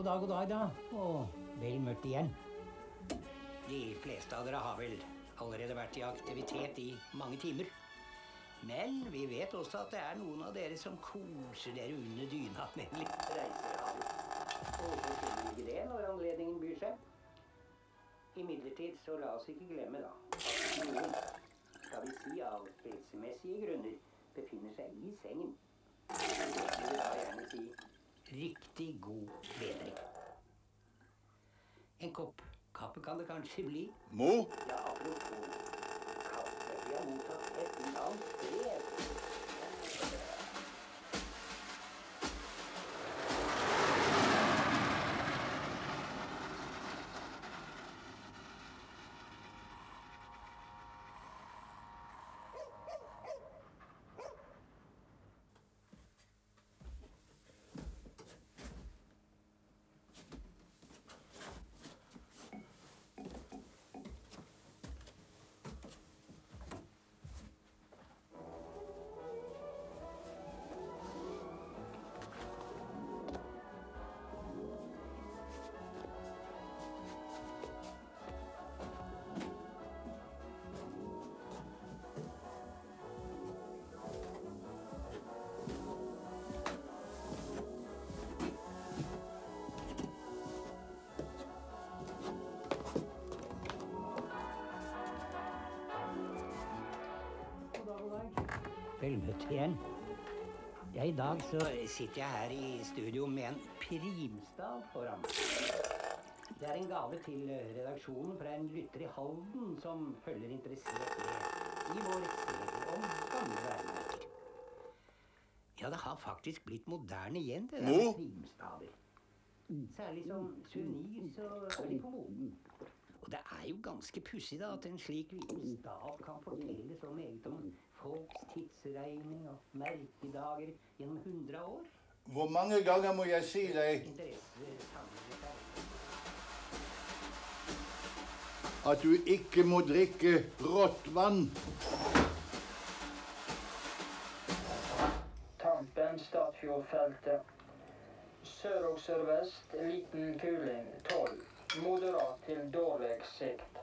God dag da, og vel møtt igjen. De fleste av dere har vel allerede vært i aktivitet i mange timer. Men vi vet også at det er noen av dere som koser dere under dyna med litt reiseradio. Og så skjer ikke det når anledningen byr seg. Imidlertid så la oss ikke glemme da, at noen, skal vi si av helsemessige grunner, befinner seg i sengen. Jeg vil da gjerne si riktig god bedring. En kopp kaffe kan det kanskje bli. Mo? Ja, apropos kaffe. Vi har mottatt et langt brev. Vel møtt igjen. Ja, i dag så sitter jeg her i studio med en primstav foran meg. Det er en gave til redaksjonen fra en lytter i Halden som følger interessert med i vår serie om gamle verdenmerker. Ja, det har faktisk blitt moderne igjen, det der med primstaver. Særlig som suvenir så er de på moden. Og det er jo ganske pussig da, at en slik liten stav kan fortelle så meget om folks tidsregning og merkedager gjennom 100 år. Hvor mange ganger må jeg si deg at du ikke må drikke rått vann? Tampen, Statfjordfeltet. Sør og sørvest, liten kuling, 12. Moderat til dårlig sikt.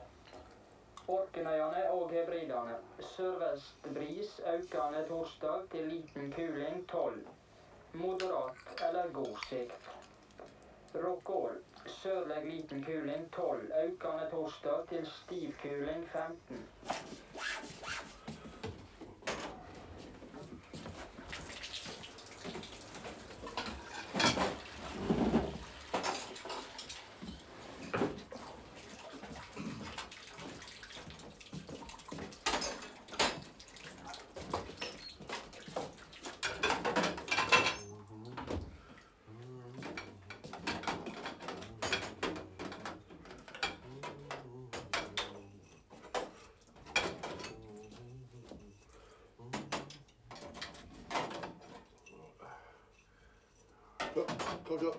Orknøyene og Hebridene. Sørvest bris, økende torsdag til liten kuling, 12. Moderat eller god sikt. Rockall. Sørlig liten kuling, 12. Økende torsdag til stiv kuling, 15. Kom så.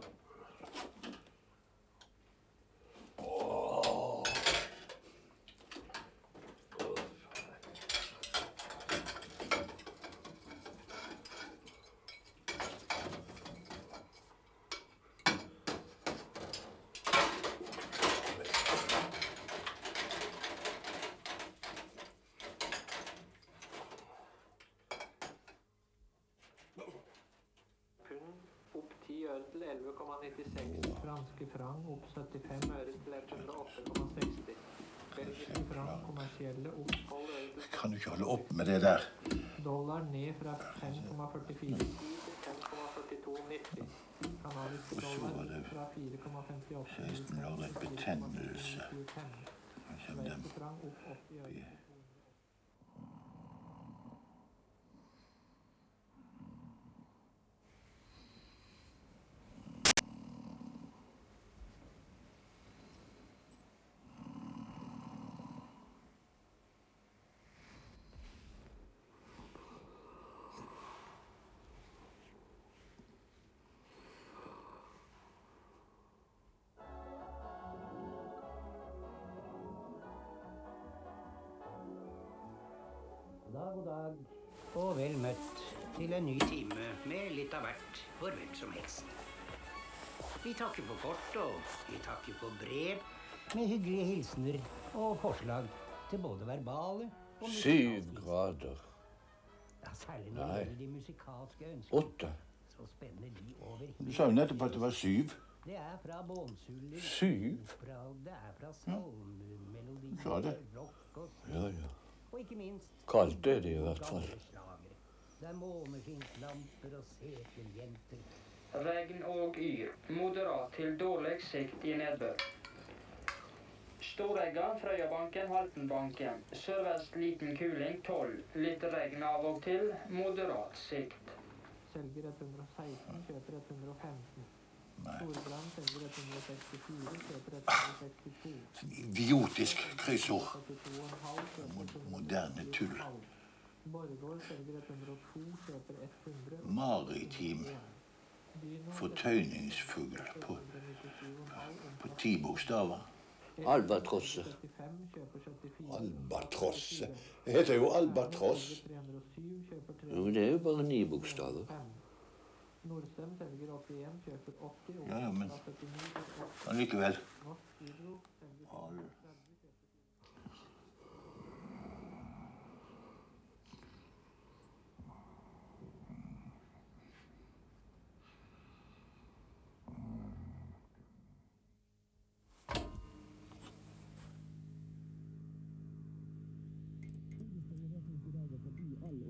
Opp 10 øre til 11,96. Franske frank opp 75 øre til 108,60. Belgiske frank kommersielle opp 12 øre til 5. Kan du ikke holde opp med det der? Dollar ned fra 5,44 til 5,42,90. Kanadiske dollar fra 4,58 til 16 lørdag betennelse. 4,25. Svenske frank opp 80 øre. God dag, og vel møtt til en ny time med litt av hvert for hvem som helst. Vi takker på kort, og vi takker på brev. Med hyggelige hilsener og forslag til både verbale og 7 grader. Ja, særlig når det gjelder de musikalske ønsker. 8. Så spenner de over Du sa jo nettopp at det var 7. Det er fra bånsuller, 7? det er fra salmemelodier, Sa det? rock og Ja. og ikke minst Kaldt er det i hvert fall. gamle slagere. Det er måneskinnslamper og seteljenter. Regn og yr. Moderat til dårlig sikt i nedbør. Storegga, Frøyabanken, Haltenbanken. Sørvest liten kuling, 12. Litt regn av og til. Moderat sikt. Selger 116, kjøper 115. Storebrand selger 164, kjøper 162. Sånn idiotisk kryssord. 42,5, kjøper Moderne tull. Borregaard selger 102, kjøper 100. Maritim fortøyningsfugl på 10 bokstaver. Albatrosse. Albatrosse. Det heter jo albatross. Jo, det er jo bare 9 bokstaver. Nordstem selger 81, kjøper 80. Ja, men allikevel.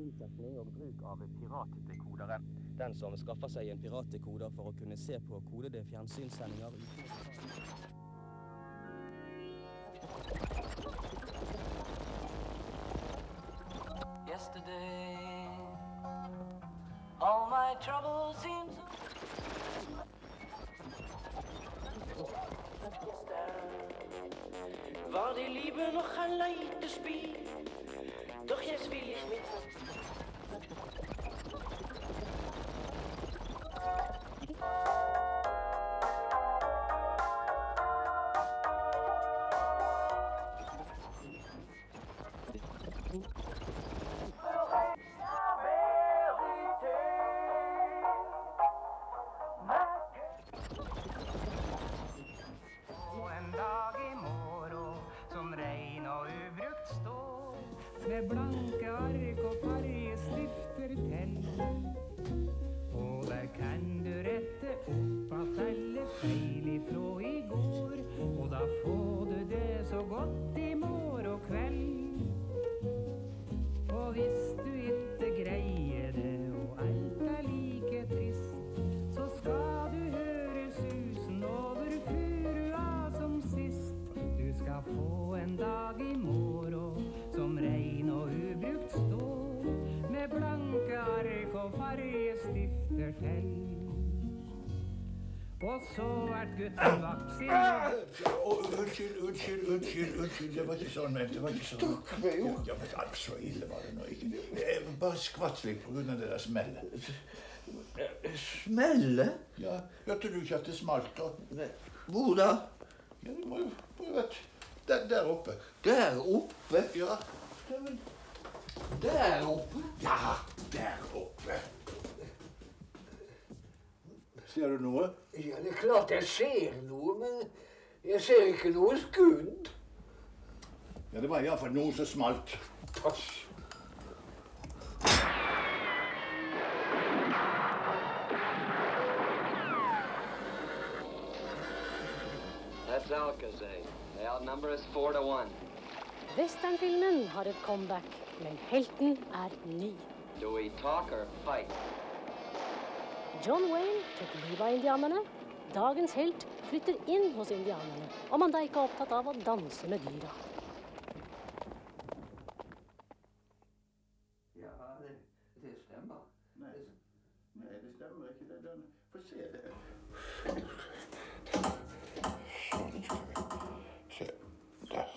Omsetning og bruk av piratdekodere. Den som skaffer seg en piratdekoder for å kunne se på kodede fjernsynssendinger uten å Yesterday, all my troubles seem so... War die Liebe noch ein leichtes Spiel, doch jetzt will ich mit... Med blanke ark og fargestifter til. Og der kan du rette opp at alle feil ifra i går. Og da får du det så godt i morgen kveld. Og hvis du ikke greier det, og alt er like trist, så skal du høre susen over furua som sist. Du skal få en dag i morgen som rein og ubrukt stål, med blanke ark og fargestifter til. Og så gutten vakt sin... Unnskyld, det var ikke sånn ment, det var ikke sånn. Stakk meg jo. Ja, men alt så ille var det nå ikke. Jeg bare skvatt litt på grunn av det der smellet. Smelle? Ja, hørte du ikke at det smalt da? Hvor da? Ja, det må jo vært der oppe. Der oppe? Ja. Der oppe? Ja, der oppe. Ser du noe? Ja, det er klart jeg ser noe, men jeg ser ikke noe skudd. Ja, det var i hvert fall noe som smalt. Pass. That's Alcazar. The outnumber is 4-1. Westernfilmen har et comeback, men helten er ny. Do we talk or fight? John Wayne tok livet av indianerne. Dagens helt flytter inn hos indianerne, om han da ikke er opptatt av å danse med dyra. Ja, det stemmer. Nei, det stemmer ikke. Få se det. Sånn skal vi se. Der.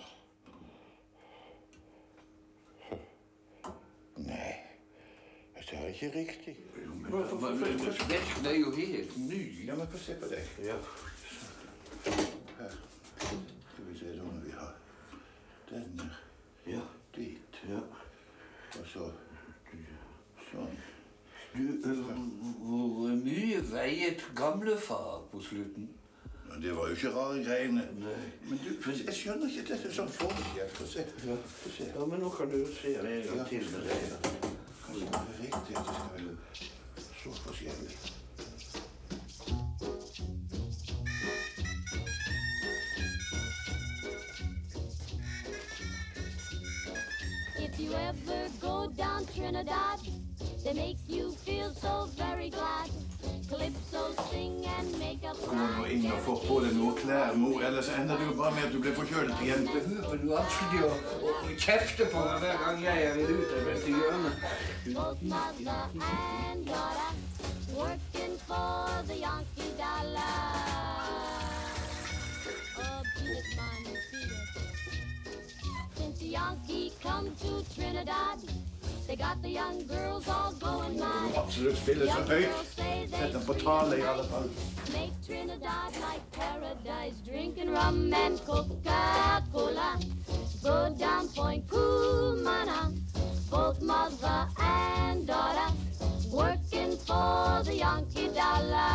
Nei, det er ikke riktig. Vesken er jo helt ny. Ja, men få se på deg. Ja. Her skal vi se sånn vi har denne dit. Ja. Og så sånn. Du, hvor mye veier et gamlefar på slutten. Men det var jo ikke rare greiene. Men du, jeg skjønner ikke dette sånn formelig. Få se. Ja, men nå kan du se det en gang til med det. Kanskje det er riktig at det skal være så forskjellig. If you ever go down Trinidad, they make you feel so very glad. Calypso sing and make up Kom nå inn og få på deg noe klær, mor, ellers ender det jo bare med at du blir forkjølet igjen. Behøver du alltid å kjefte på meg hver gang jeg er ute ved hjørnet? Both mother and daughter working for the Yankee dollar. Oh, beat it, man, beat it. Since the Yankee come to Trinidad, they got the young girls all going mad. Absolutt spille så høyt. Sett dem på tale i alle fall. Make Trinidad like paradise, drinking rum and Coca-Cola. Go down Point Cumana, both mother and daughter, working for the Yankee dollar.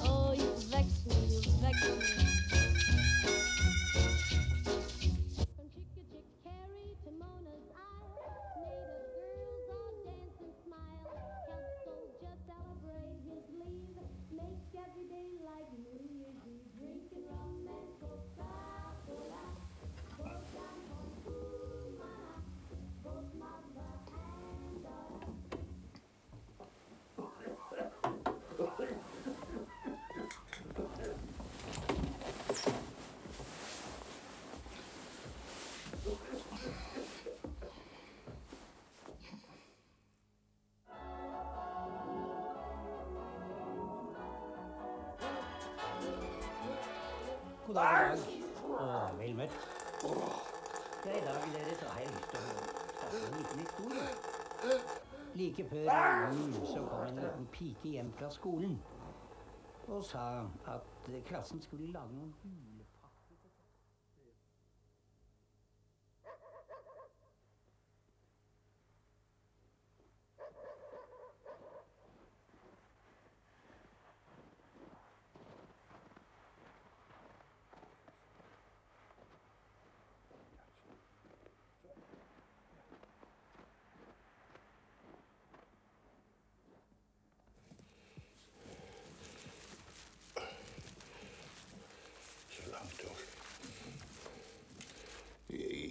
Oh, you vex me, you vex me. From Chick-a-Chick-Carry to Mona's Isle, native girls all dance and smile. Help soldier celebrate his leave, make every day like New Year's Eve, drinking rum and Coca-Cola. Go down Point Cumana, both mother and daughter. God dag. Vel møtt. Ja, i dag, dere, så har jeg lyst til å starte en liten historie. Like før jul så kom en liten pike hjem fra skolen og sa at klassen skulle lage noen julepakker.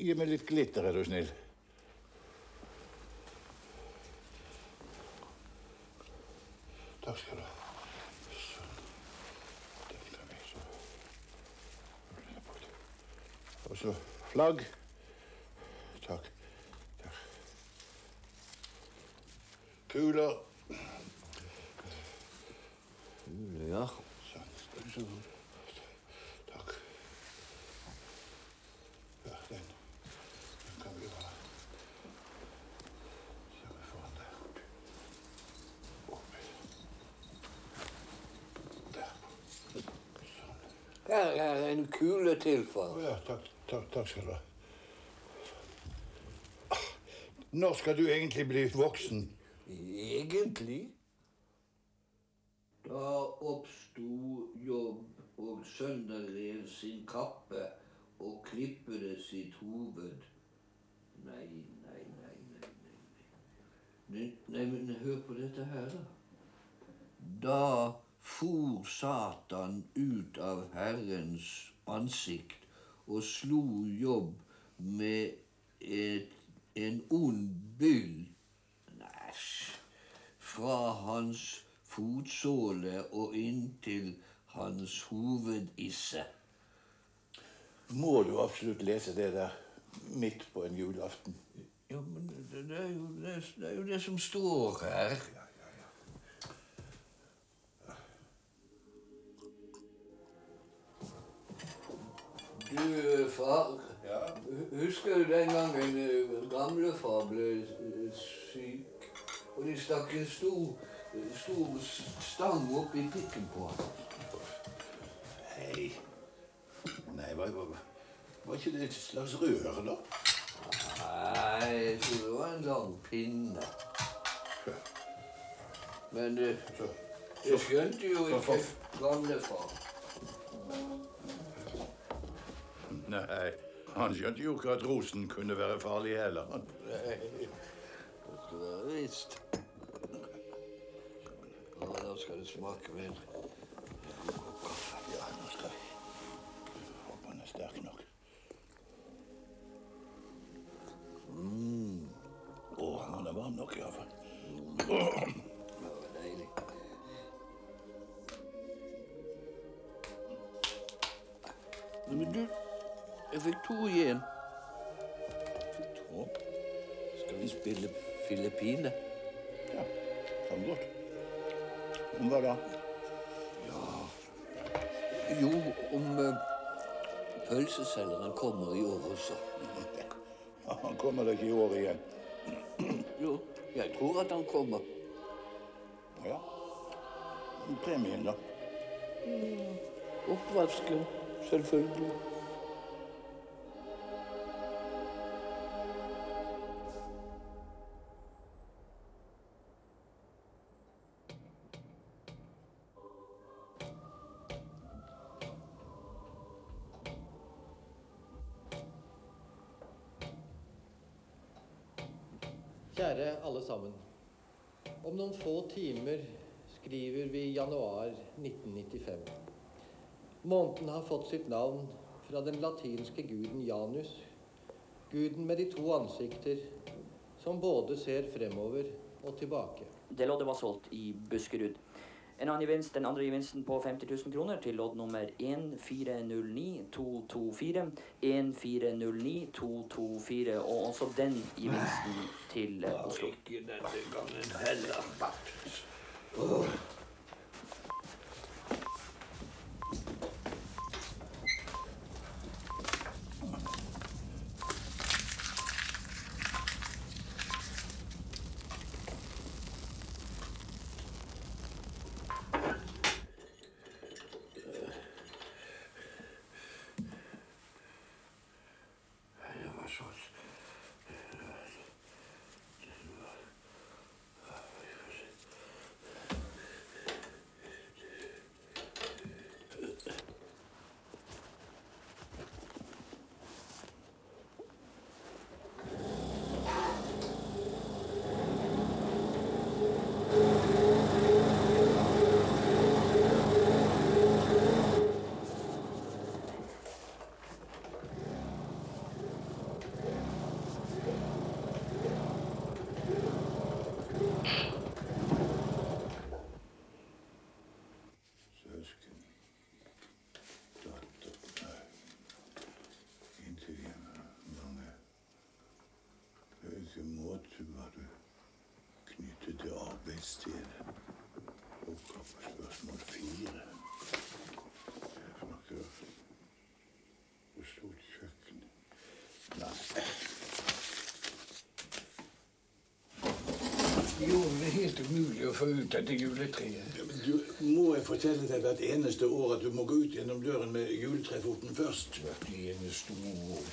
Gi meg litt glitter, er du snill. Takk skal du ha. Sånn. Den kan vi så... Og så flagg. Takk. Takk. Kuler. Ja. Sånn. Takk. Ja, den kan vi ha. Så vi får den der oppi. Der. Sånn. Her er en kule til, far. Ja, takk skal du ha. Når skal du egentlig bli voksen? Egentlig? Da oppsto Jobb og sønderrev sin kappe og klippede sitt hoved. Nei, men hør på dette her, da. Da for Satan ut av Herrens ansikt og slo Jobb med en ond byll, fra hans fotsåle og inntil hans hovedisse. Må du absolutt lese det der midt på en julaften? Ja, men det er jo det som står her. Du, far, husker du den gangen gamlefar ble syk, og de stakk en stor stang opp i pikken på han? Nei, var ikke det et slags rør, da? Nei, jeg tror det var en lang pinne. Men Det skjønte jo ikke gamlefar. Nei, han skjønte jo ikke at rosen kunne være farlig heller. Nei, det skulle være visst. Ja, da skal det smake vel. Ja, nå skal vi. Håper han er sterk nok. Han er varm nok i hvert fall. Det var deilig. Men du, jeg fikk 2 igjen. Fikk 2? Skal vi spille Filippine? Ja, kan godt. Om hva da? Ja. Jo, om pølseselgeren kommer i år også. Ja, han kommer ikke i år igjen. Jo, jeg tror at han kommer. Ja. Premien, da? Oppvasken, selvfølgelig. Kjære alle sammen. Om noen få timer skriver vi januar 1995. Måneden har fått sitt navn fra den latinske guden Janus, guden med de 2 ansikter, som både ser fremover og tilbake. Det loddet var solgt i Buskerud. En annen gevinst, den andre gevinsten på 50 000 kroner til lodd nummer 1409224, 1409224, og også den gevinsten til Oslo. Ikke denne gangen heller. Spørsmål 4. Hvor stort kjøkken? Nei. Jo, det er helt umulig å få ut dette juletreet. Ja, men du, må jeg fortelle deg hvert eneste år at du må gå ut gjennom døren med juletrefoten først? Hvert eneste år.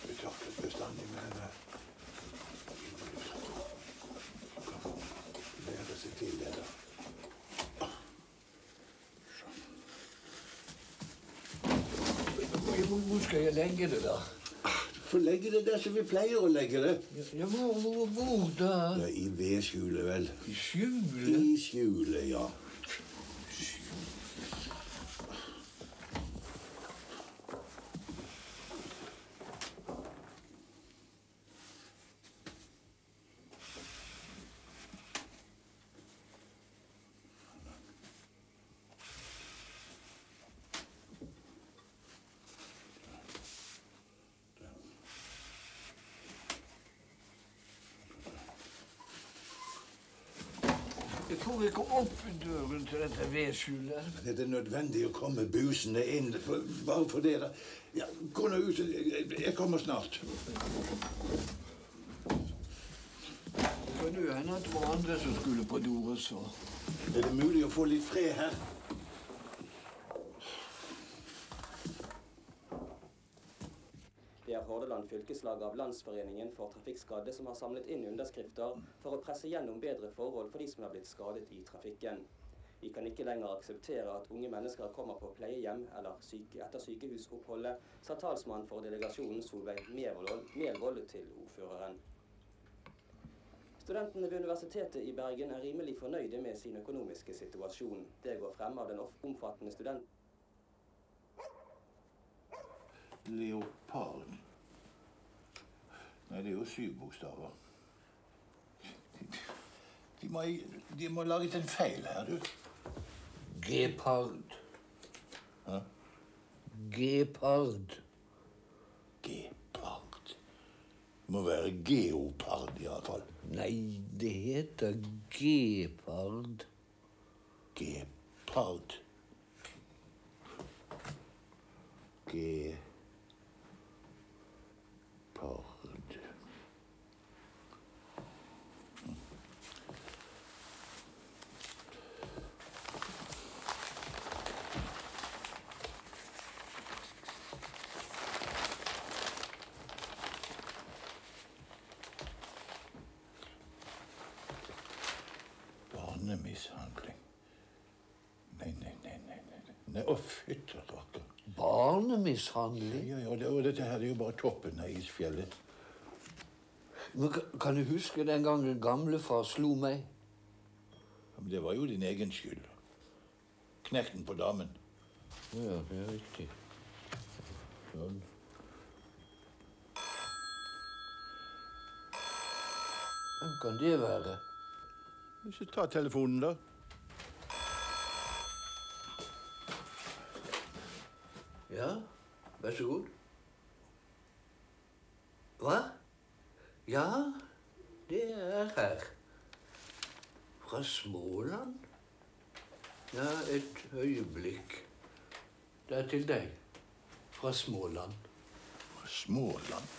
Vi takler bestandig med det der. Til det da. Hvor skal jeg legge det da? Du får legge det der som vi pleier å legge det. Ja, hvor da? Ja, i vedskjulet vel. I skjulet? I skjulet, ja. Jeg får ikke opp døren til dette vedskjulet. Det er nødvendig å komme busende inn, bare for det da. Ja, gå nå ut, jeg kommer snart. Det kan jo hende at det var andre som skulle på do også. Er det mulig å få litt fred her? Det er Hordaland Hordaland fylkeslag av Landsforeningen for trafikkskadde, som har samlet inn underskrifter for å presse gjennom bedre forhold for de som har blitt skadet i trafikken. Vi kan ikke lenger akseptere at unge mennesker kommer på pleiehjem eller etter sykehusoppholdet, sa talsmann for delegasjonen Solveig Melvold til ordføreren. Studentene ved Universitetet i Bergen er rimelig fornøyde med sin økonomiske situasjon. Det går frem av den omfattende Leopard. Nei, det er jo 7 bokstaver. De må ha laget en feil her, du. Gepard. Hæ? Gepard. Gepard. Det må være geopard i hvert fall. Nei, det heter gepard. Gepard. Gepard. Barnemishandling. Nei, å fytterakker. Barnemishandling? Ja, og dette her er jo bare toppen av isfjellet. Men kan du huske den gangen gamlefar slo meg? Ja, men det var jo din egen skyld. Knekten på damen. Ja, det er riktig. Sånn. Hvem kan det være? Hvis du tar telefonen, da. Ja, vær så god. Hva? Ja, det er her. Fra Småland? Ja, et øyeblikk. Det er til deg. Fra Småland. Fra Småland?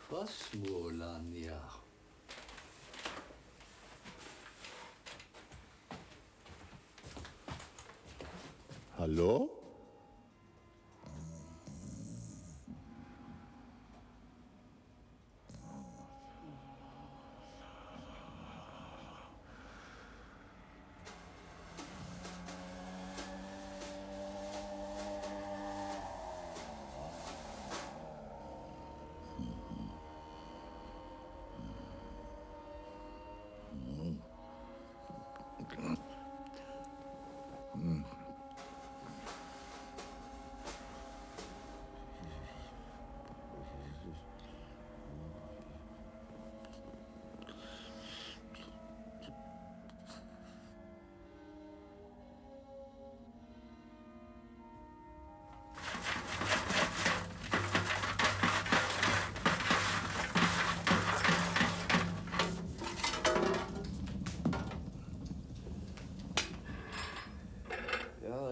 Fra Småland, ja. Hallo?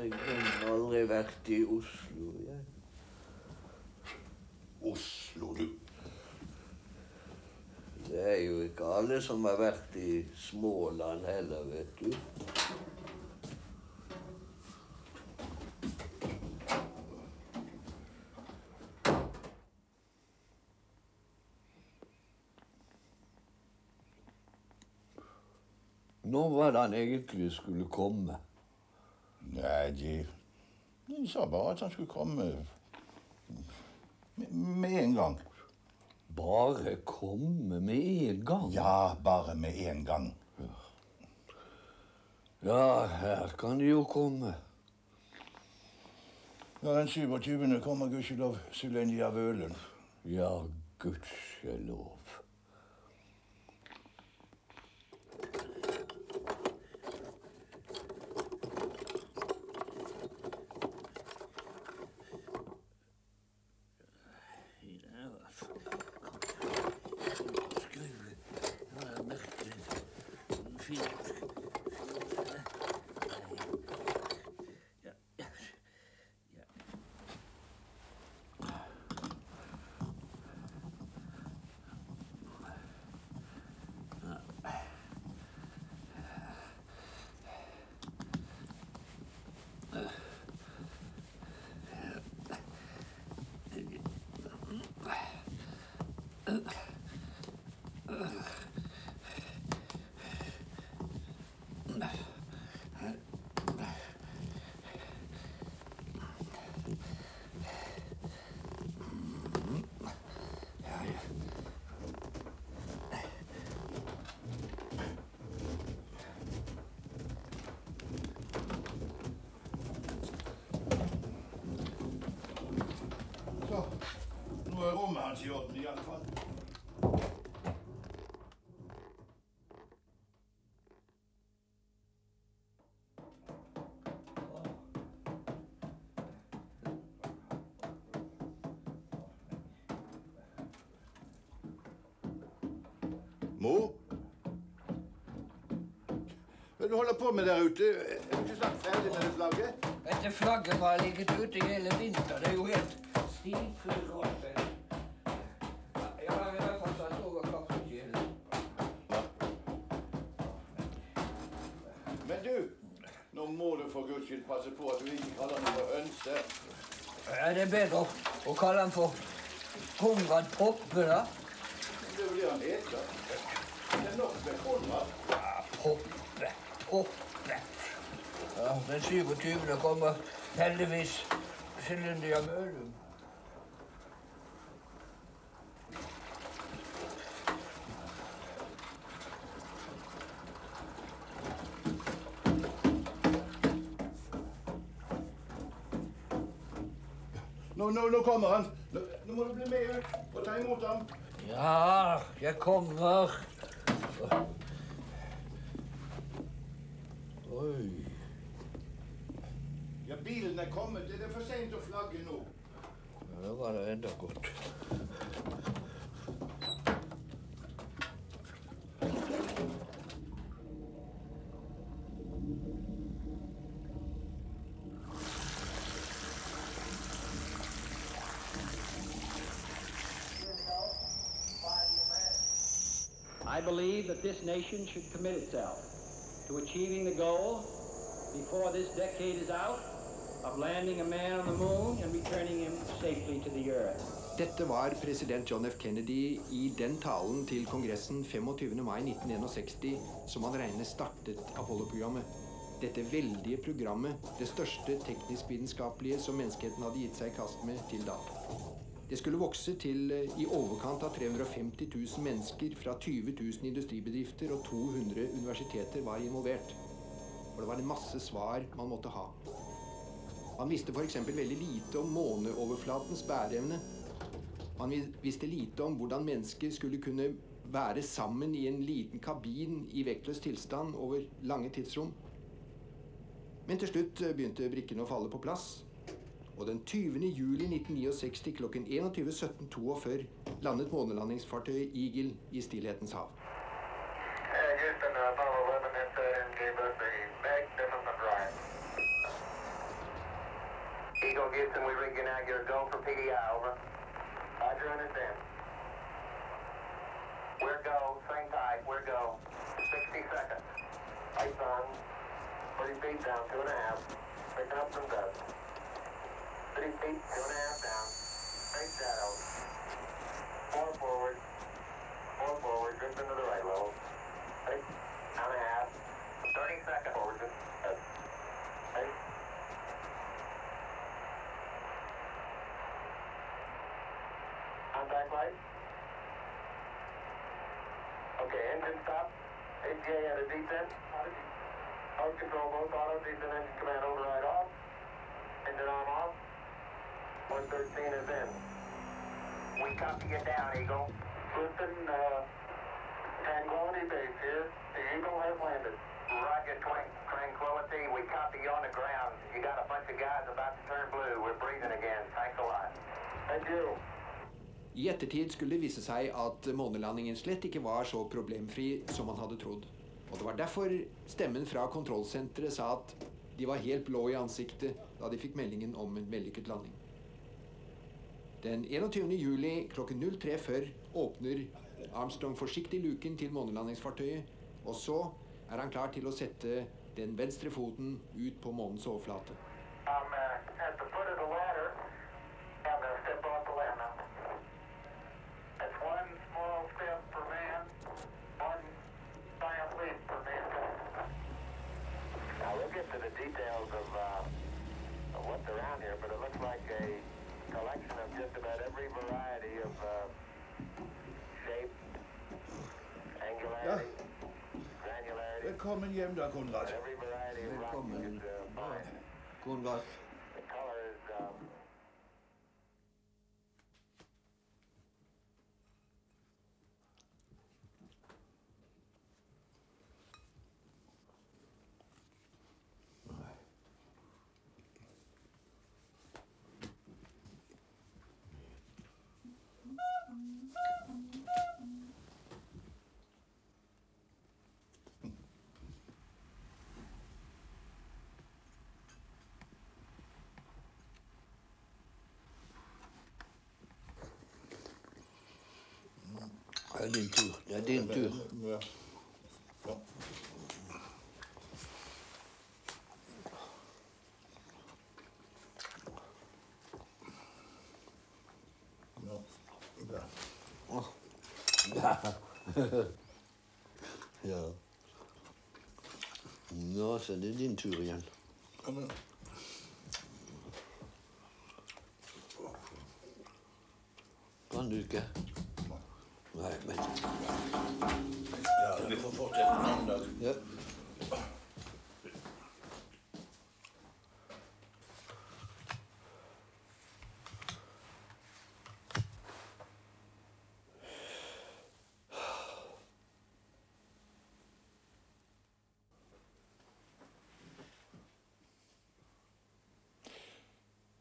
Jeg har aldri vært i Oslo, jeg. Oslo, du. Det er jo ikke alle som har vært i Småland heller, vet du. Når var det han egentlig skulle komme? Nei, de sa bare at han skulle komme med en gang. Bare komme med en gang? Ja, bare med en gang. Ja, her kan de jo komme. Ja, den 27. kommer gudskjelov Sulenja Vølen. Ja, gudskjelov. orden i alle fall. Mor? Hva er det du holder på med der ute? Er du ikke snart ferdig med det flagget? Dette flagget har ligget ute hele vinter. Det er jo helt stilfull råd. Jeg har i hvert fall satt over kaffekjelen. Men du, nå må du for Guds skyld passe på at du ikke kaller den for hønse. Ja, det er bedre å kalle den for Konrad Poppe, da. Det er vel det han heter. Det er nok med Konrad. Ja, Poppe. Ja, den 27. kommer heldigvis Cynthia Mølum. Nå kommer han. Nå må du bli med ut og ta imot ham. Ja, jeg kommer. Oi. Ja, bilen er kommet. Det er for sent å flagge nå. Ja, det var det enda godt. I believe that this nation should commit itself to achieving the goal before this decade is out of landing a man on the moon and returning him safely to the earth. Dette var president John F. Kennedy i den talen til Kongressen 25. mai 1961 som han regner startet Apollo-programmet. Dette veldige programmet, det største teknisk-vitenskapelige som menneskeheten hadde gitt seg i kast med til da. Det skulle vokse til i overkant av 350 000 mennesker fra 20 000 industribedrifter og 200 universiteter var involvert. Og det var en masse svar man måtte ha. Man visste for eksempel veldig lite om måneoverflatens bæreevne. Man visste lite om hvordan mennesker skulle kunne være sammen i en liten kabin i vektløs tilstand over lange tidsrom. Men til slutt begynte brikkene å falle på plass. Og den 20. juli 1969 klokken 21:17:42 landet månelandingsfartøyet Eagle i Stillhetens hav. Houston, Apollo 11 and gave us a magnificent ride. Eagle Houston, we rig you now. You're go for PDI, over. Roger, understand. We're go, same tight, we're go. 60 seconds. Lights on. 30 feet down, 2.5. Picking up some dust. 30 feet, 2.5 down. Straight shadows. 4 forward. 4 forward, drift into the right level. 6.5. 30 seconds forward. Right. Contact light. Okay, engine stop. AGA at a descent. Out control both auto, descent engine command override off. Engine arm off. 113 is in. We copy you down, Eagle. Listen, Tranquility Base here. The Eagle has landed. Roger, Tranquility. We copy you on the ground. You got a bunch of guys about to turn blue. We're breathing again. Thanks a lot. Thank you. I ettertid skulle det vise seg at månelandingen slett ikke var så problemfri som man hadde trodd. Og det var derfor stemmen fra kontrollsenteret sa at de var helt blå i ansiktet da de fikk meldingen om en vellykket landing. Den 21. juli klokken 03:40 åpner Armstrong forsiktig luken til månelandingsfartøyet, og så er han klar til å sette den venstre foten ut på månens overflate. At the foot of the ladder, I'm going to step off the ladder now. That's one small step for man, one giant leap for mankind. Now we'll get to the details of what's around here, but it looks like a collection of just about every variety of shape, angularity, granularity. Velkommen hjem da, Konrad. Every variety of rock you could find. Konrad. The color is Det er din tur. Det er din tur. Ja. Ja. Nå, så er det din tur igjen. Kan du ikke? Nei, men... Ja, vi får fortsette en annen dag. Ja.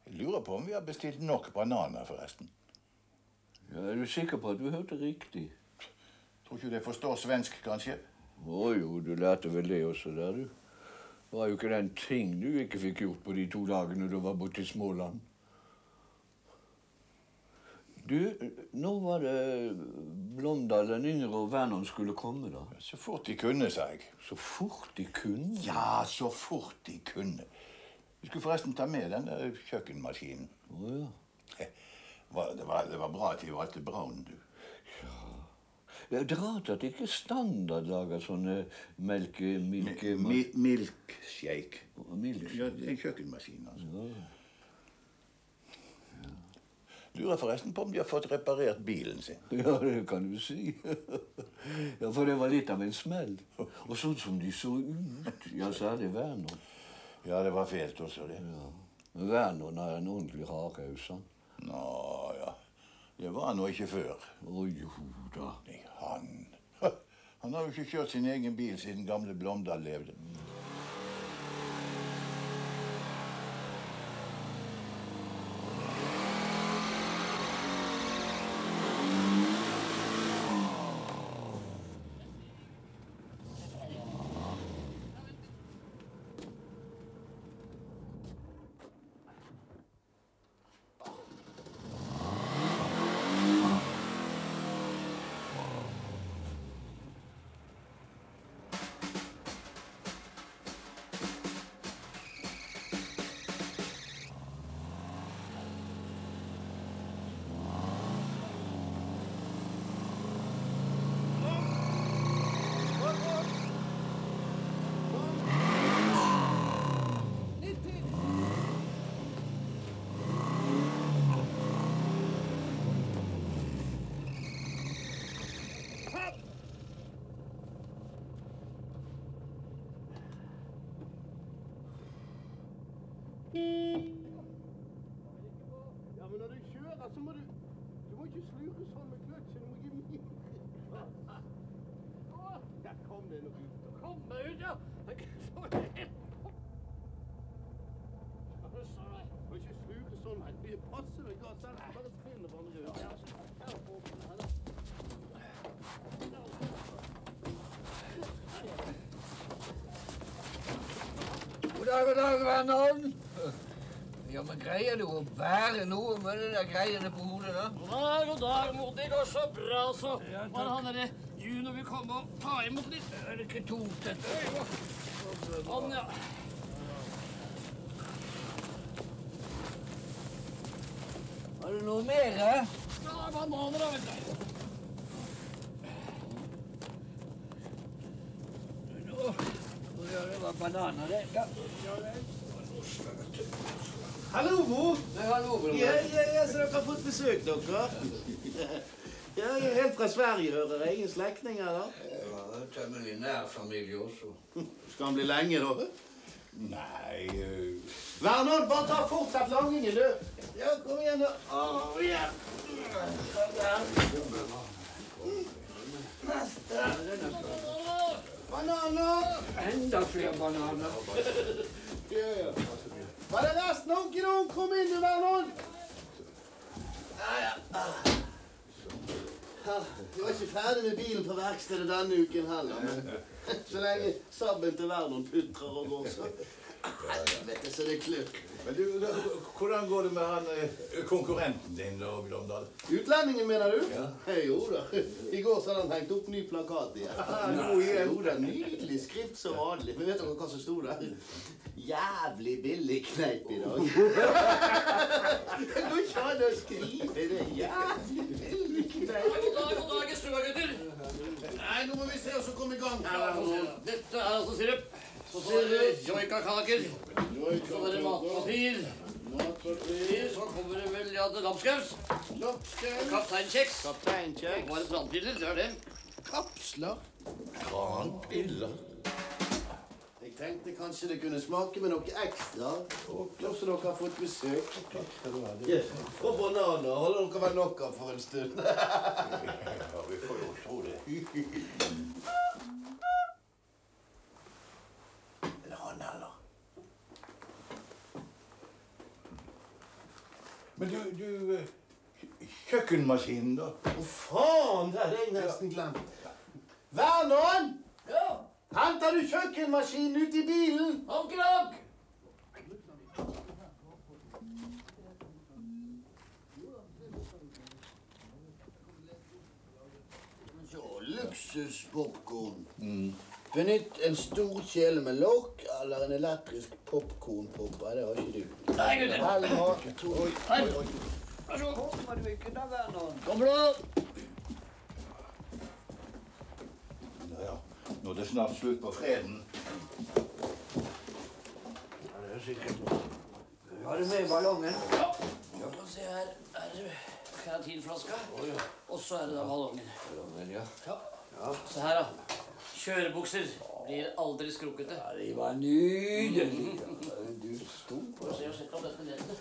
Jeg lurer på om vi har bestilt nok bananer, forresten. Ja, er du sikker på at du hørte riktig? Tror ikke du forstår svensk, kanskje? Jo, du lærte vel det også der, du. Det var jo ikke den ting du ikke fikk gjort på de 2 dagene du var borte i Småland. Du, nå var det Blomdal, den yngre og Vernon skulle komme, da. Så fort de kunne, sa jeg. Så fort de kunne? Ja, så fort de kunne. Vi skulle forresten ta med den der kjøkkenmaskinen. Ja. Det var bra at de valgte Braun, du. Ja. Det er rart at det ikke er standard lager sånne milkshake. Ja, det er en kjøkkenmaskin, altså. Lurer forresten på om de har fått reparert bilen sin. Ja, det kan du si. Ja, for det var litt av en smell. Og sånn som de så ut. Ja, særlig Vernon. Ja, det var fælt også, det. Ja. Vernon er en ordentlig hardhaus, han. Nå, ja. Det var han nå ikke før. Å, jo da. Nei, han har jo ikke kjørt sin egen bil siden gamle Blomdal levde. Ja, men når du kjører, så må du må ikke sluke sånn med kløtsjen. Du må ikke mye. Ja, kom deg nå ut. Kom deg ut, ja. Så helt. Du må ikke sluke sånn. Vi passer deg godt. Bare spinne på andre ut. God dag, Vernon. Ja, men greier du å bære noe med de der greiene på hodet, da? God dag, mor. Det går så bra, så. Bare han der Juno vil komme og ta imot litt. Er det ikke tungt, dette? Sånn, ja. Har du noe mer, Ja, bananer, da, vet du. Nå det var bananer, det. Ja. Hallo, mor. Nei, hallo, bror. Ja, så dere har fått besøk, dere. Ja, jeg er helt fra Sverige, hører jeg. Ingen slektninger, da? Ja, temmelig nær familie også. Skal han bli lenge, da? Nei... Vernon, bare ta fortsatt langingen, du. Ja, kom igjen, da. Ja. Neste. Bananer. Enda flere bananer. Ja. Var det resten, onkel? Kom inn, du, Vernon. Ja. Vi var ikke ferdig med bilen på verkstedet denne uken heller. Men så lenge sabben til Vernon putrer og går, så Helvete, så det klør. Men du, hvordan går det med han konkurrenten din, da, Glåmdal? Utlendingen, mener du? Ja. Jo da. I går så hadde han hengt opp ny plakat igjen. Jo da, nydelig skrift som vanlig. Men vet dere hva som stod der? Jævlig billig kneip i dag. Det går ikke an å skrive det. Jævlig billig kneip. God dag, stuegutter. Nei, nå må vi se oss å komme i gang her. Dette er altså sirup. Så er det joikakaker. Så er det matpapir. Så kommer det vel, ja, det lapskaus. Kapteinkjeks. Kapteinkjeks. Bare brannpiller, det er det. Kapsler. Brannpiller. Jeg tenkte kanskje det kunne smake med noe ekstra. Nå som dere har fått besøk. Og bananer holder dere vel nok av for en stund. Ja, vi får jo tro det. Men du, kjøkkenmaskinen da? Faen, det hadde jeg nesten glemt. Vernon! Ja? Henter du kjøkkenmaskinen ut i bilen? Ankerak! Så, luksuspopcorn. Benytt en stor kjele med lokk eller en elektrisk popcornpopper. Det har ikke du. Nei, gutter. Her. Vær så god. Kommer du ikke da, Vernon? Kom da. Ja, nå er det snart slutt på freden. Ja, det er sikkert. Har du med ballongen? Ja. Få se her. Er det keratinflaska? Og så er det da ballongen. Ballongen, ja. Ja. Se her da. Kjørebukser blir aldri skrukkete. Ja, de var nydelige. Du sto på. Se og sett om dette nettet.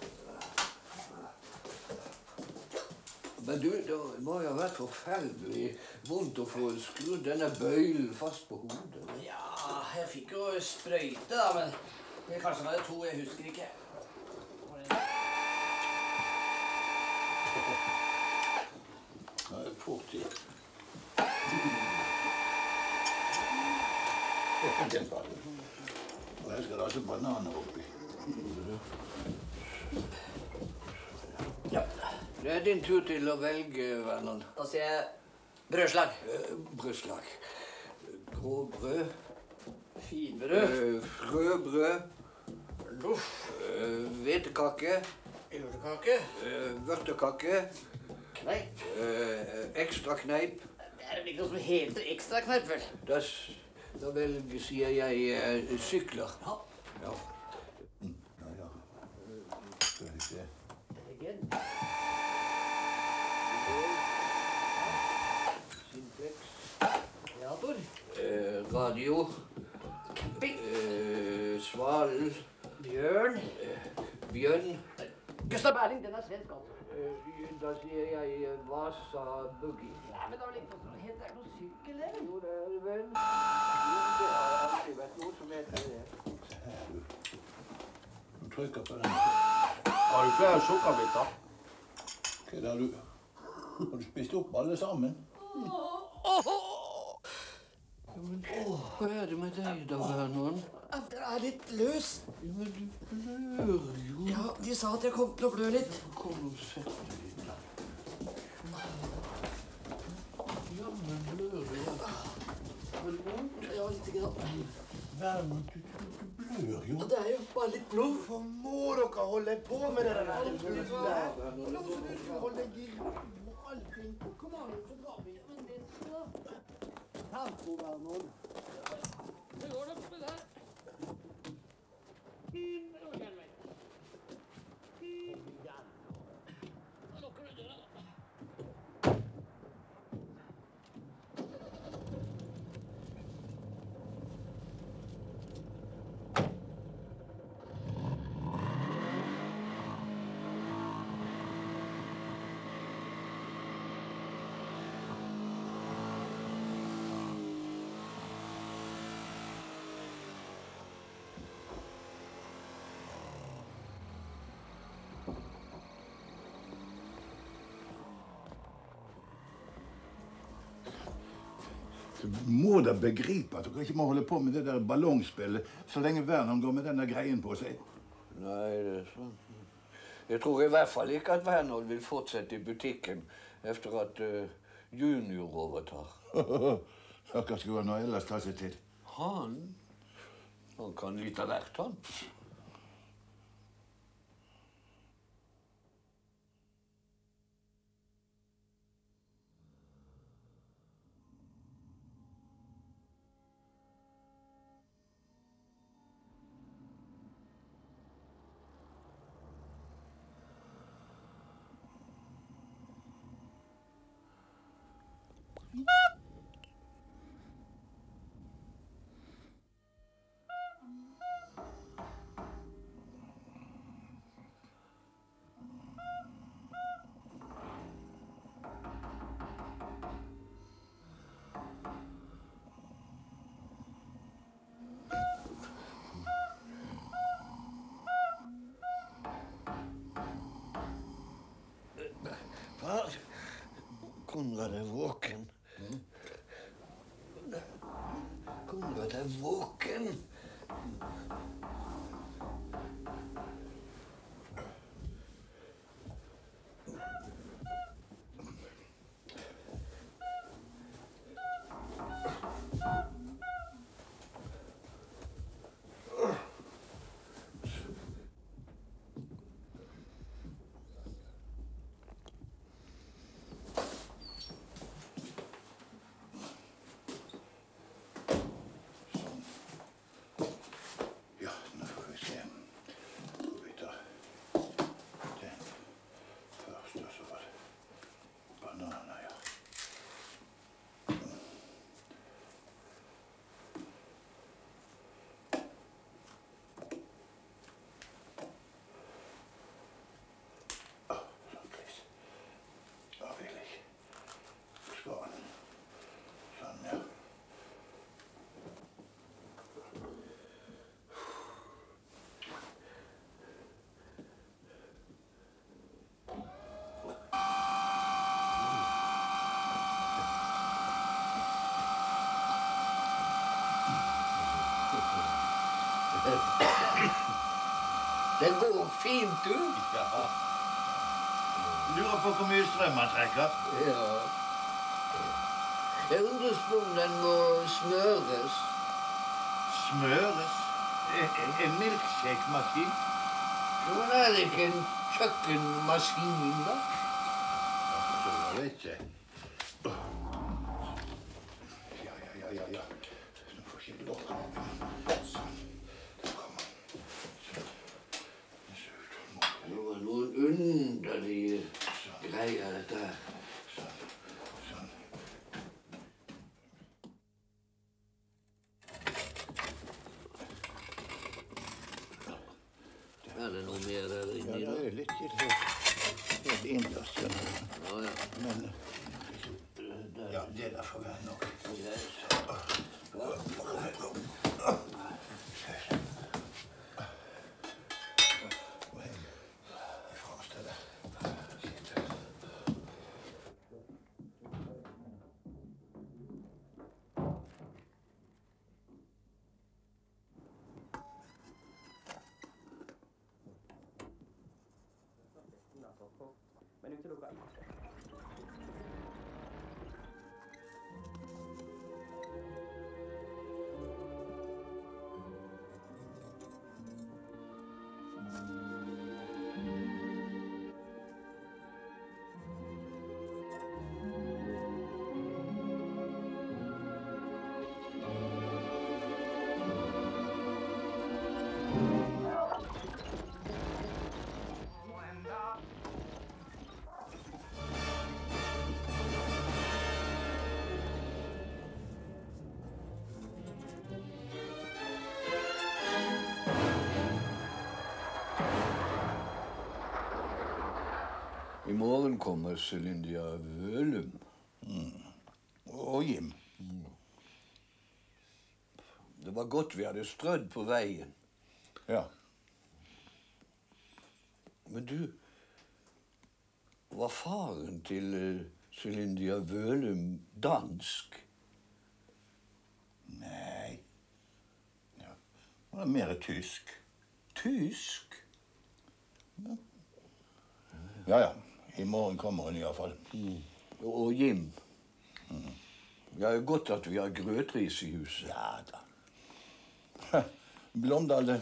Men du, det må jo ha vært forferdelig vondt å få skrudd denne bøylen fast på hodet. Ja, jeg fikk jo sprøyte da, men det kanskje var det 2, jeg husker ikke. Ja, det er fort tid. Og her skal det altså bananer oppi. Ja. Det er din tur til å velge, Vernon. Da sier jeg brødslag. Brødslag. Gråbrød. Finbrød. Frøbrød. Hvetekake. Urtekake. Vørtekake. Kneip. Ekstra kneip. Det er vel ikke noe som heter ekstra kneip, vel? Da sier jeg sykler. Ja. Ja. Ja. Skal vi se. Teater. Radio. Camping. Svalen. Bjørn. Bjørn. Gustav Berling, den er svensk, altså. Da sier jeg Vasa Boogie. Nei, men det er vel ikke noe som heter noe sykkel, eller? Jo, det er det vel. Det har alltid vært noe som heter det. Du trykker på den. Har du flere sukkerbiter? Hva er det du? Har du spist opp alle sammen? Hva er det med deg da, Vernon? Det er litt løs. Ja, men du blør jo. Ja, de sa at jeg kom til å blø litt. Kom og sett deg litt. Ja, men blør du? Har du vondt? Ja, litt grann. Vernon, du blør jo. Det er jo bare litt blod. Hvorfor må dere holde på med det der? Hold deg i ro og allting. Kom an, så drar vi. Men det da. Tempo, Vernon. Det går nok med det her. Da lukker du døra, da. Så må dere begripe at dere ikke må holde på med det der ballongspillet så lenge Vernon går med denne greien på seg. Nei, det er sånn. Jeg tror i hvert fall ikke at Vernon vil fortsette i butikken efter at Junior overtar. Hva skulle han nå ellers ta seg til? Han kan litt av hvert, han. Far, Konrad er våken. Konrad er våken. Det går fint, du. Ja. Lurer på hvor mye strøm han trekker. Ja. Jeg undres på om den må smøres. Smøres? En milkshake-maskin? Jo, men er det ikke en kjøkkenmaskin, da? Så jeg vet ikke. Ja. Nå får ikke lukke den. Sånn. Det var noen underlige greier, dette her. Sånn. Er det noe mer der inni? Ja, det er litt innerst. Ja. Men ja, det der får være nok. Men utelukker ikke. I morgen kommer Cynthia Vølum. Og Jim. Det var godt vi hadde strødd på veien. Ja. Men du, var faren til Cynthia Vølum dansk? Nei. Ja. Det var mer tysk. Tysk? Ja. I morgen kommer hun i hvert fall. Og Jim. Ja, det er godt at vi har grøtris i huset. Ja da. Blomdal,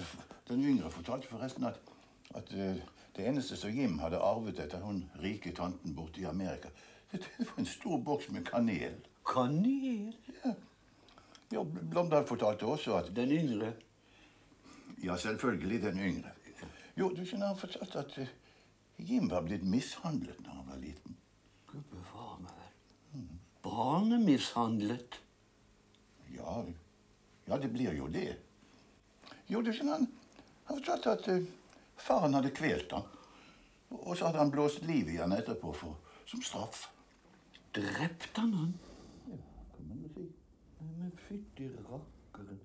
den yngre, fortalte forresten at det eneste som Jim hadde arvet etter hun rike tanten borte i Amerika, det var en stor boks med kanel. Kanel? Ja, Blomdal fortalte også at... Den yngre? Ja, selvfølgelig den yngre. Jo, du skjønner, han fortalte at Jim var blitt mishandlet når han var liten. Gud bevare meg vel. Barnemishandlet? Ja, det blir jo det. Jo, du skjønner, han fortalte at faren hadde kvelt han. Og så hadde han blåst liv i han etterpå som straff. Drepte han? Ja, kan man jo si. Men fytti rakkeren.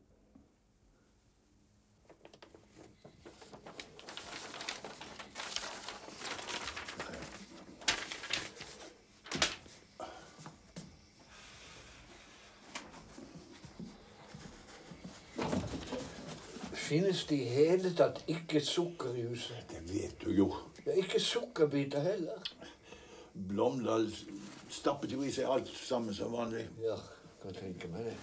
Finnes det i hele tatt ikke sukker i huset? Det vet du jo. Ja, ikke sukkerbiter heller. Blomdal stappet jo i seg alt sammen som vanlig. Ja, kan tenke meg det.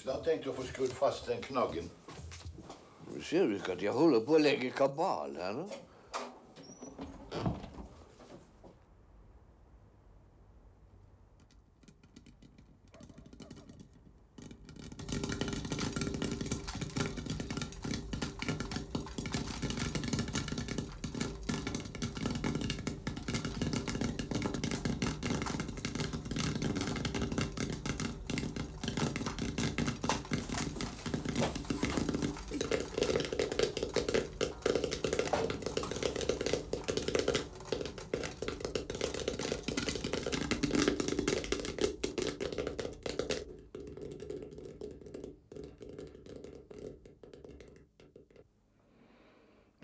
Snart tenkte å få skrudd fast den knaggen. Ser du ikke at jeg holder på å legge kabal her nå?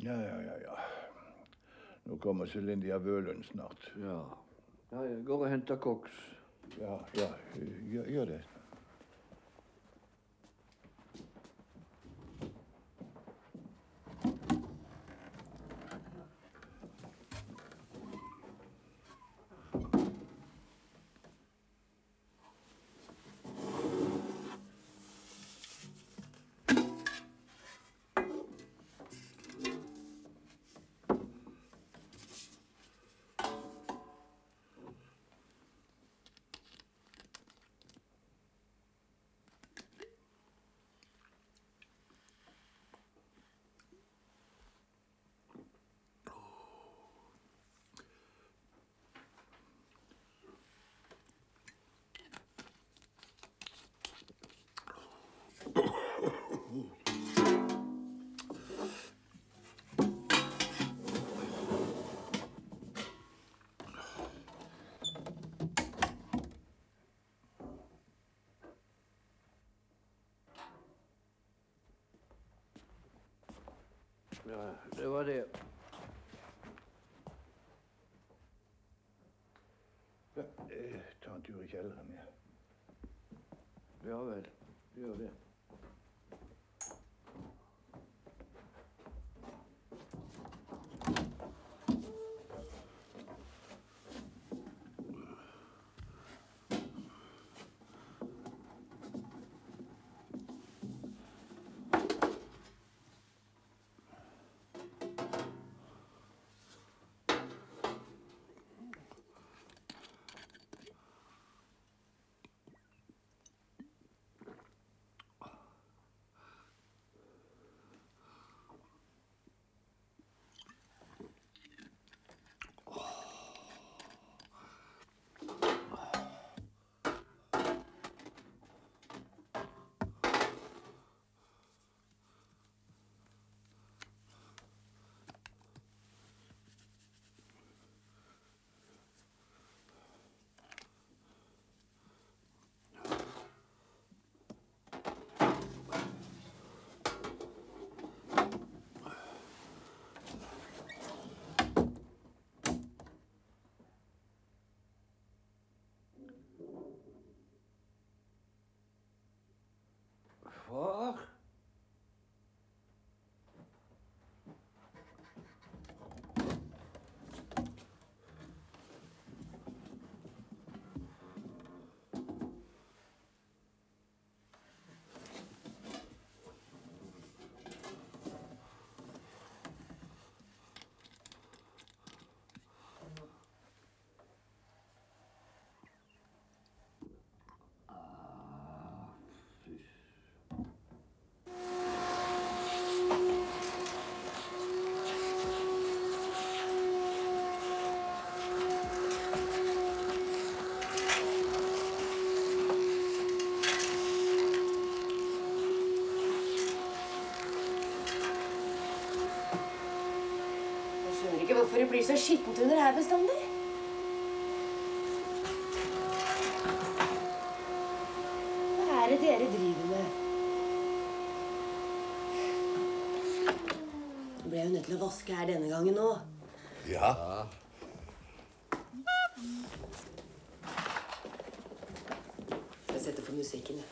Ja. Nå kommer Celindia Vølund snart. Ja, jeg går og henter koks. Ja, gjør det. Ja, det var det. Ja, ta en tur i kjelleren, ja. Ja vel, gjør det. det blir så skittent under her bestandig? Hva er det dere driver med? Ble jeg jo nødt til å vaske her denne gangen nå. Ja. Jeg setter for musikken, jeg.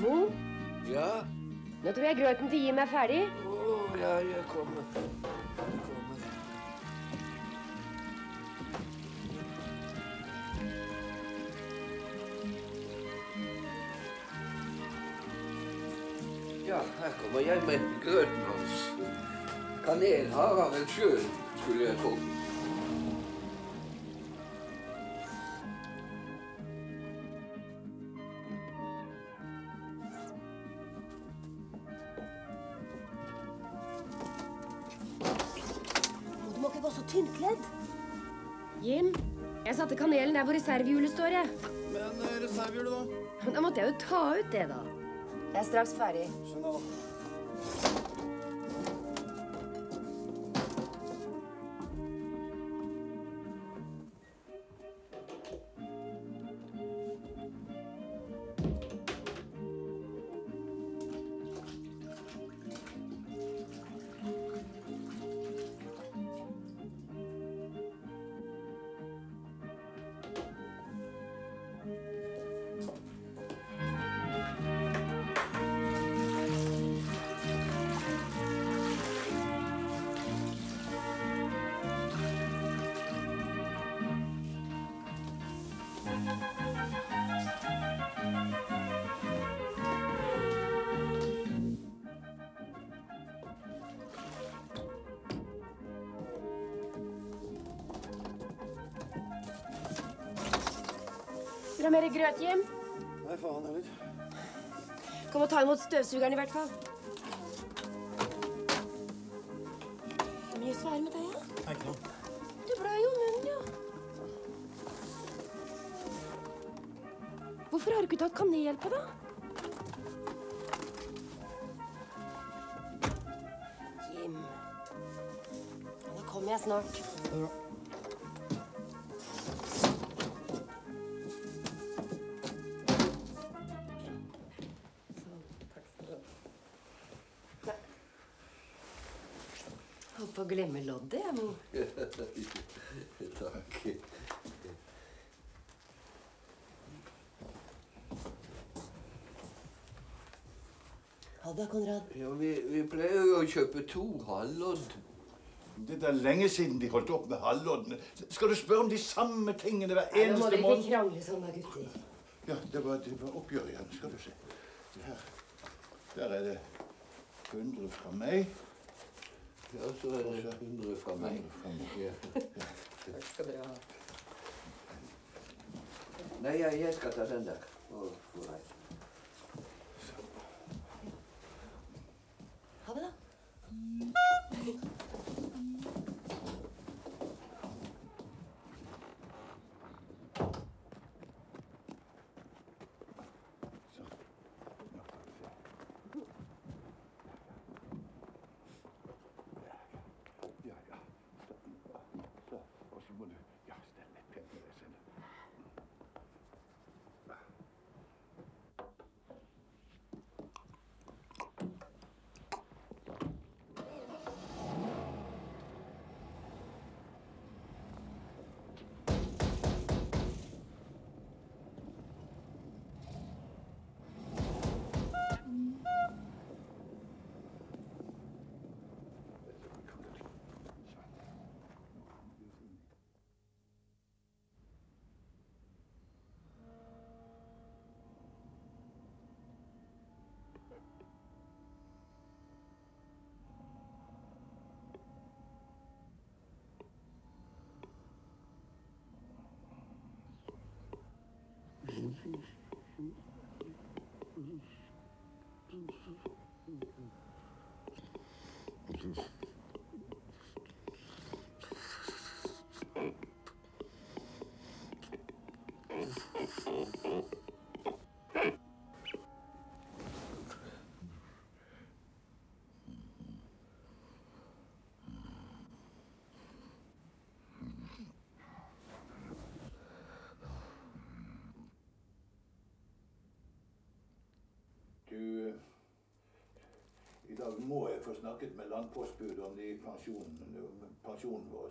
Mo, Ja? nå tror jeg grøten til Jim er ferdig. Ja, jeg kommer. Ja, her kommer jeg med grøten hans. Kanel har han vel sjøl, skulle jeg tro. Du må ikke være så tynnkledd. Jim, jeg satte kanelen der hvor reservehjulet står, jeg. Men reservehjulet, da? Da måtte jeg jo ta ut det, da. Jeg er straks ferdig. Skjønner da. Vil du ha mer grøt, Jim? Nei, faen heller. Kom og ta imot støvsugeren i hvert fall. Hvor mye så er det med deg, ja? Nei, ikke noe. Du blør jo munnen, ja. Hvorfor har du ikke tatt kanel på, da? Jim. Da kommer jeg snart. Det er bra. Holdt på å glemme loddet, jeg, Mo. Takk. Ha det, Konrad. Ja, vi pleier jo å kjøpe 2 halvlodd. Det er lenge siden de holdt opp med halvloddene. Skal du spørre om de samme tingene hver Nei, nå må eneste dere måned? ikke krangle sånn, da, gutter. Ja, det var oppgjør igjen. Skal du se. Her. Der er det 100 fra meg. Ja, så er det 100 fra meg. 100 fra meg. Ja. Takk skal dere ha. Nei, jeg skal ta den der. For deg. Ha det, da. Og så må du stelle litt pent med deg selv. I dag må jeg få snakket med landpostbud om pensjonen vår.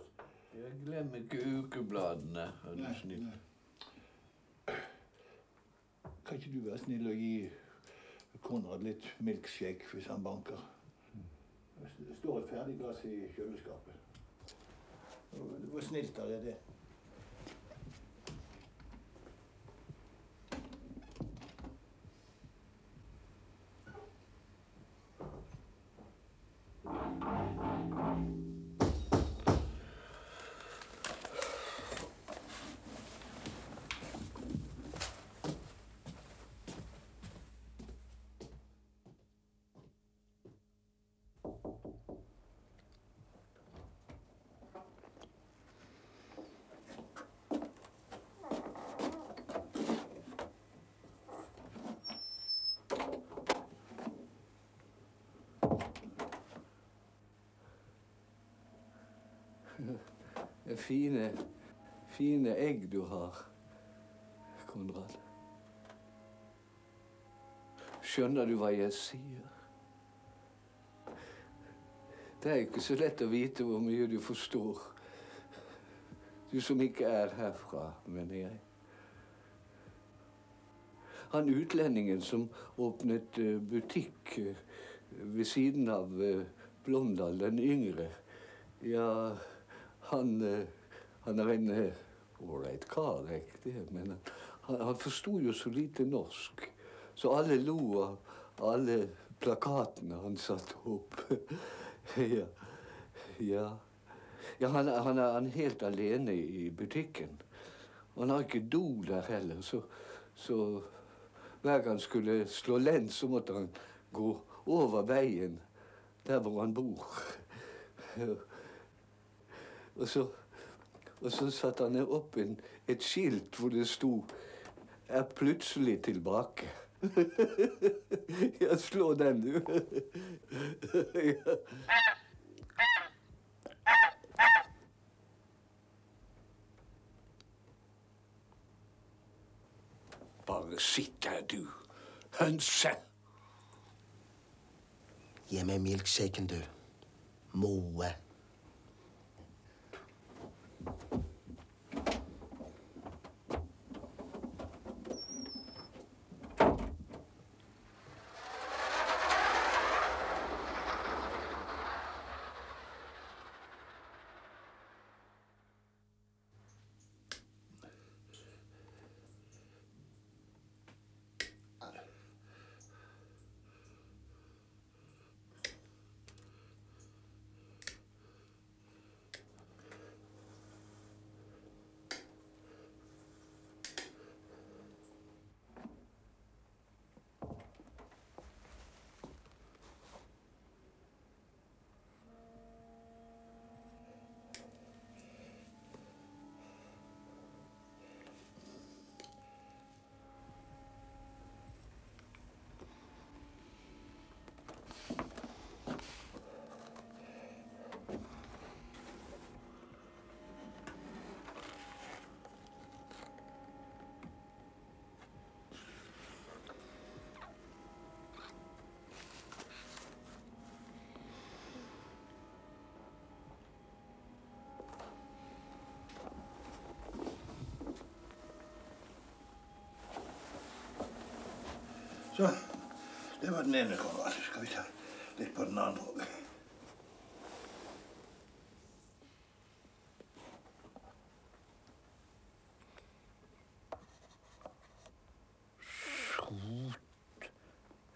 Jeg glemmer ikke ukebladene, er du snill. Kan ikke du være snill å gi Konrad litt milkshake hvis han banker? Det står et ferdig glass i kjøleskapet. Hvor snilt er det? Fine egg du har, Konrad. Skjønner du hva jeg sier? Det er ikke så lett å vite hvor mye du forstår. Du som ikke er herfra, mener jeg. Han utlendingen som åpnet butikk ved siden av Blomdal den yngre, ja, han er en ålreit kar, det er ikke det, men han forstod jo så lite norsk. Så alle lo av alle plakatene han satte opp. Ja, han er helt alene i butikken. Han har ikke do der heller, så hver gang han skulle slå lens, så måtte han gå over veien der hvor han bor. Og så satte han opp et skilt hvor det sto «Er plutselig tilbake». Ja, slå den, du. Ja. Bare sitt der, du. Hønse. Gi meg milkshaken, du. Moe. Så, det var den ene, Konrad. Skal vi ta litt på den andre også?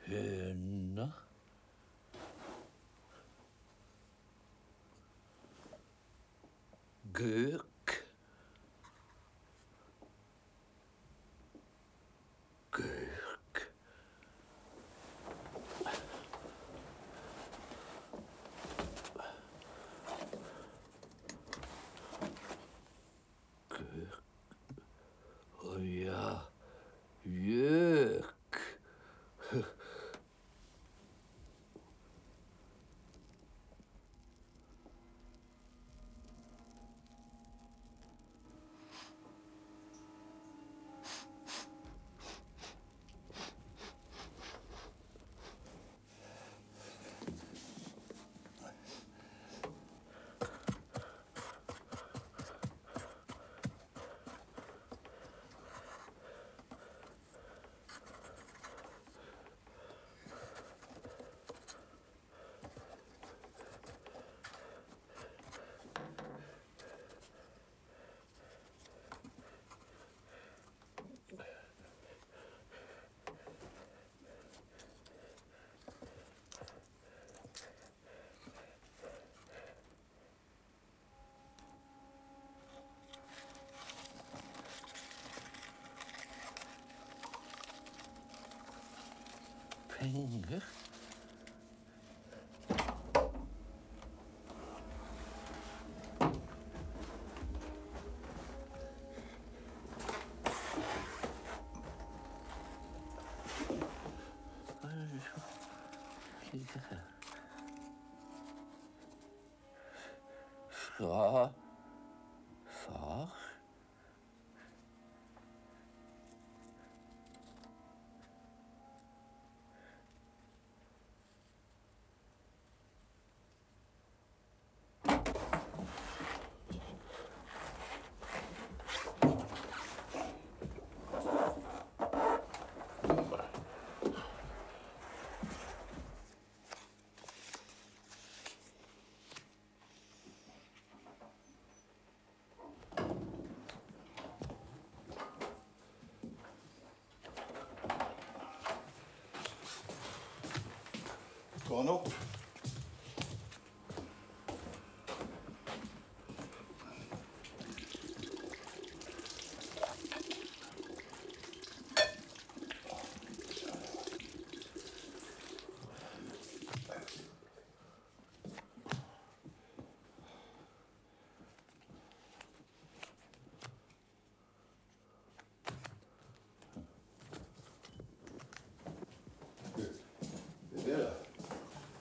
Høna. Gøk. ringer. Fra far. Gå han opp.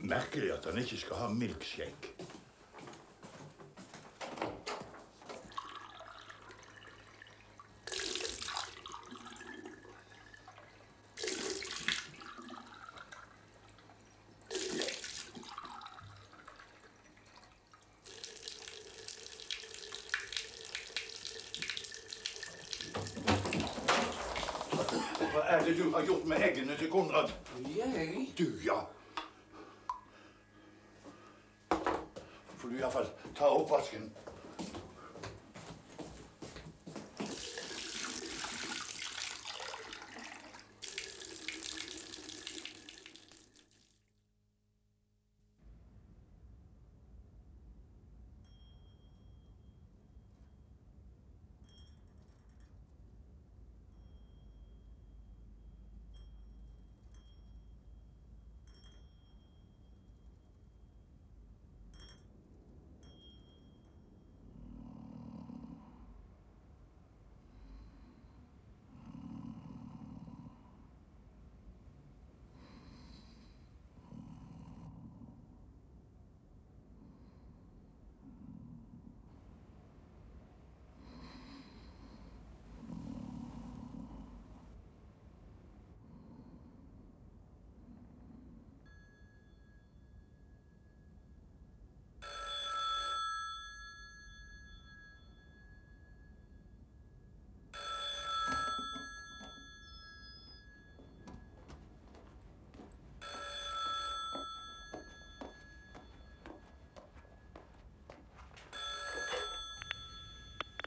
Merkelig at han ikke skal ha milkshake. Hva er det du har gjort med eggene til Konrad? Jeg? Du, ja. Får du i hvert fall ta oppvasken.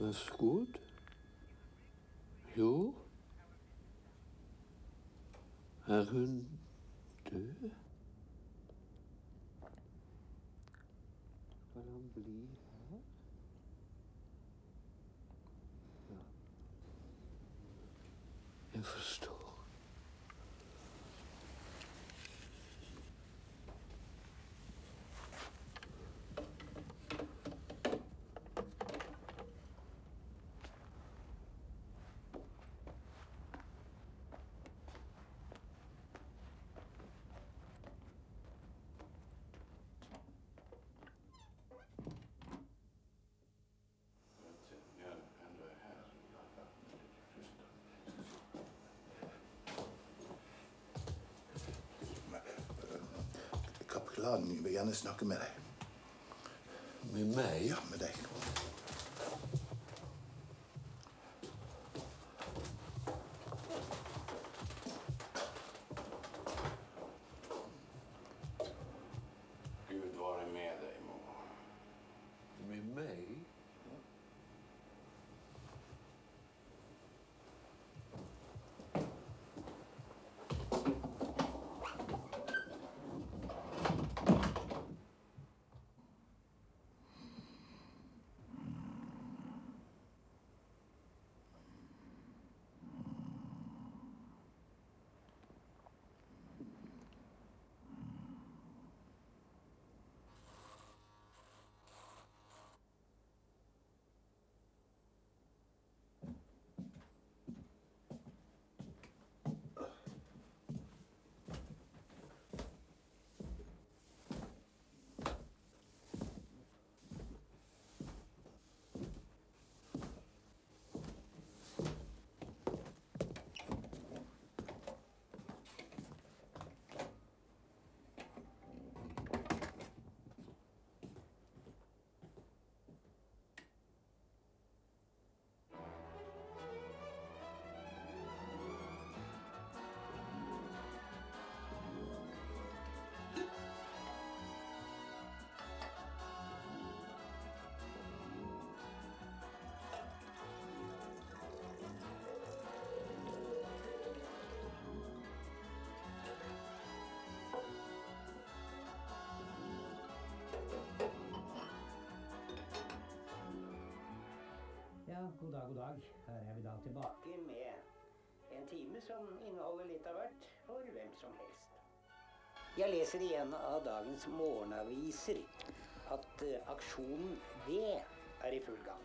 Vær så god. Jo. Er hun død? Skal han bli her? Ja. Jeg forstår. Kapellanen vil gjerne snakke med deg. Med meg? Ja, med deg. Gud være med deg, mor. Med meg? god dag. Her er vi da tilbake med en time som inneholder litt av hvert for hvem som helst. Jeg leser i en av dagens morgenaviser at aksjonen V er i full gang.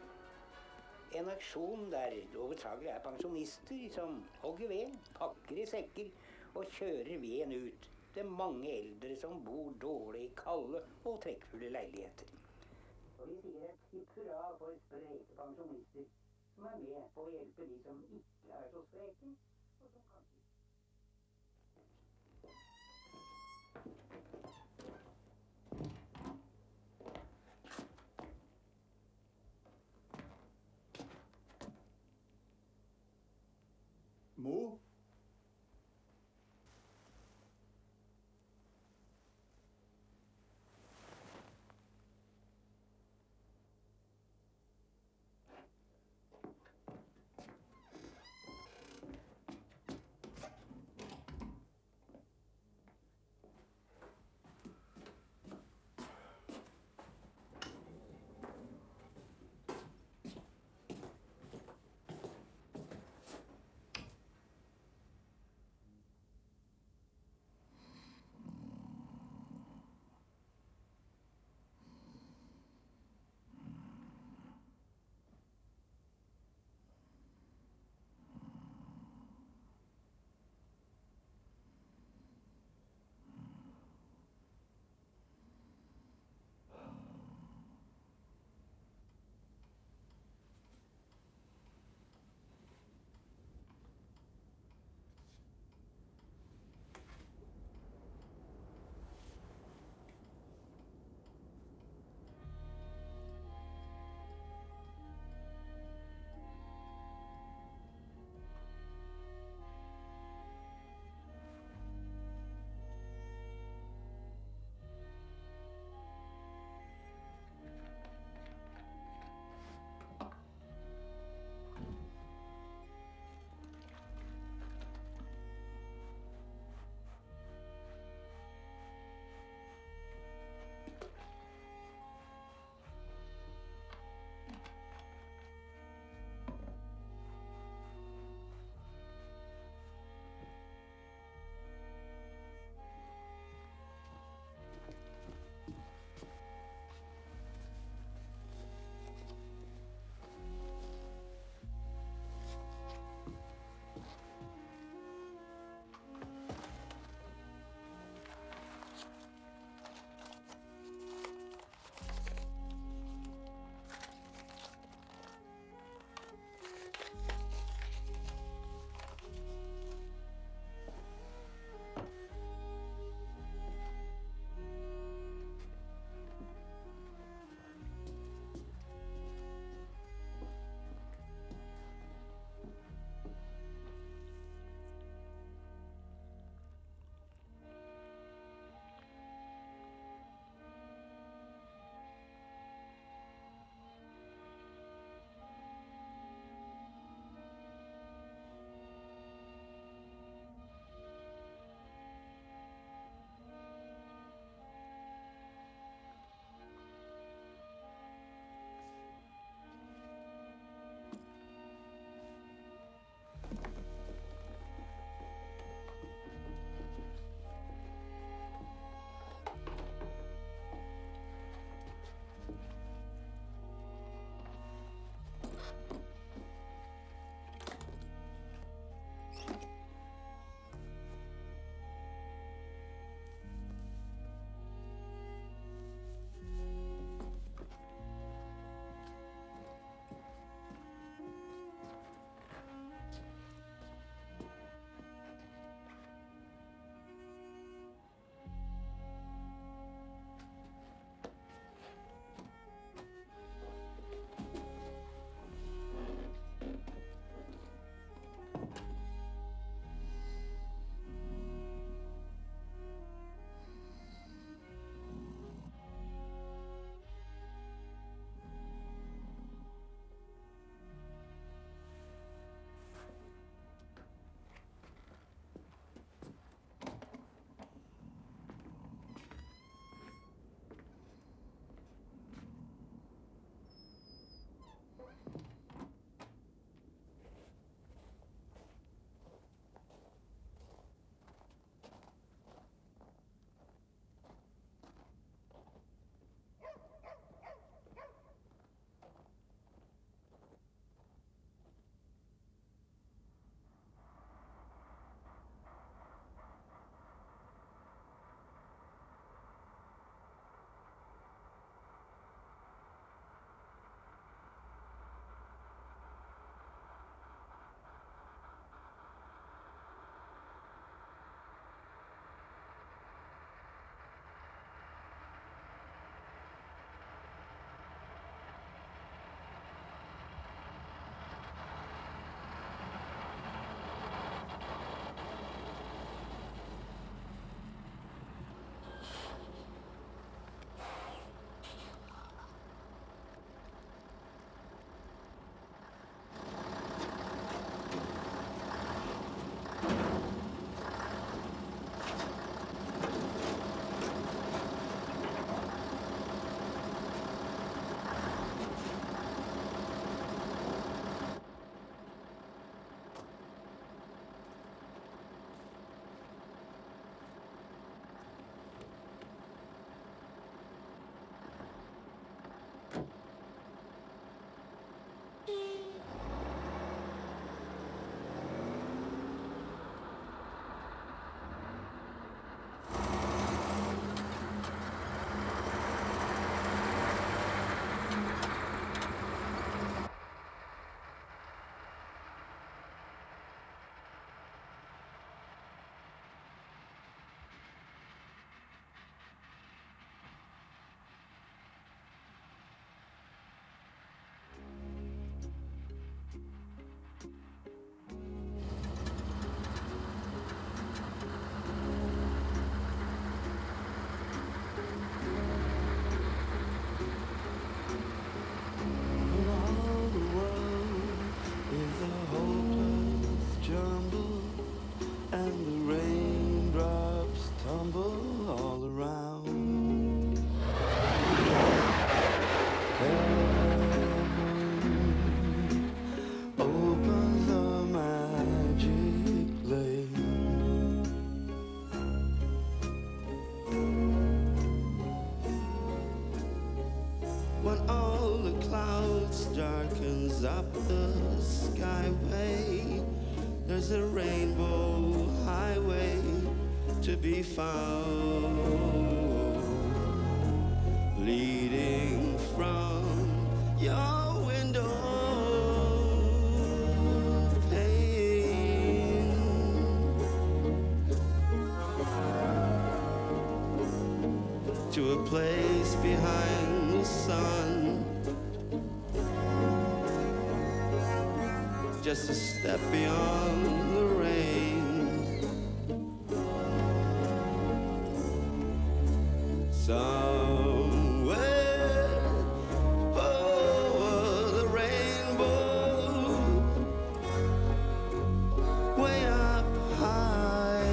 En aksjon der det hovedsakelig er pensjonister som hogger ved, pakker i sekker og kjører veden ut til mange eldre som bor dårlig i kalde og trekkfulle leiligheter. Og vi sier et hipp hurra for spreke pensjonister som er med på å hjelpe de som ikke er så spreke, og som kanskje... Mo? when all the clouds darkens up the skyway. There's a rainbow highway to be found, leading from your window pane to a place behind the sun, just a step beyond the rain. Somewhere over the rainbow, way up high,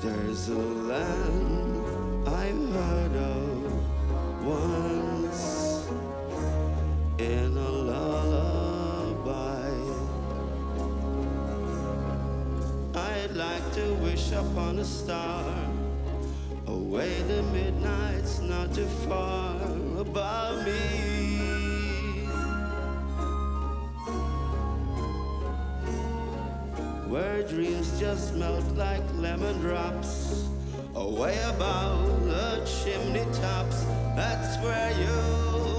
there's a land I've heard of once in a lullaby. I'd like to wish upon a star, away the midnight's not too far above me. Where dreams just melt like lemon drops, away above the chimney tops, that's where you